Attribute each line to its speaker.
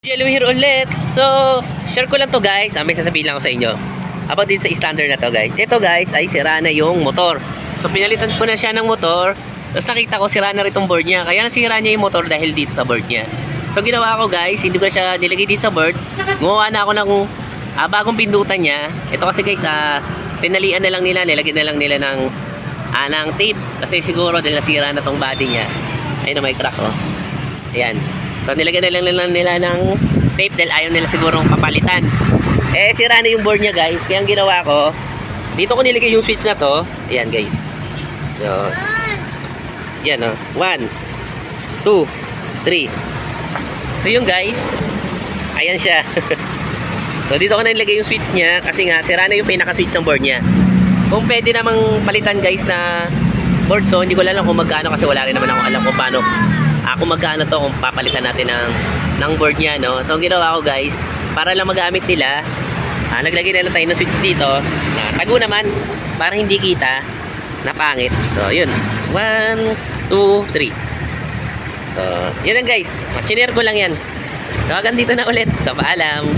Speaker 1: Jello here ulit. So, share ko lang to guys. May sasabihin lang ako sa inyo. About din sa standard na to guys. Ito guys ay sira na yung motor. So, pinalitan ko na siya ng motor. Tapos nakita ko sira na rin itong board niya. Kaya nasira niya yung motor dahil dito sa board niya. So, ginawa ko guys, hindi ko siya nilagay dito sa board. Gumawa na ako ng bagong pindutan niya. Ito kasi guys, tinalian na lang nila, nilagyan na lang nila ng tape. Kasi siguro dahil nasira na tong body niya. Ayun na may crack oh. Ayan. So nilagyan na lang nila ng tape dahil ayaw nila sigurong papalitan. Eh sira na yung board niya guys. Kaya ang ginawa ko, dito ko nilagay yung switch na to. Ayan guys. So, yan o. 1, 2, 3. So yung guys, ayan siya. So dito ko na nilagay yung switch niya kasi nga sira na yung pinaka-switch ng board niya. Kung pwede namang palitan guys na board to, hindi ko lang kung magkano kasi wala rin naman ako alam kung paano kung magkano to kung papalitan natin ng board niya, no? So ang ginawa ko guys, para lang magamit nila, naglagay na lang tayo ng switch dito na tago naman para hindi kita na pangit. So yun, 1, 2, 3. So yun lang guys, sinare ko lang yan. So hanggang dito na ulit. So paalam.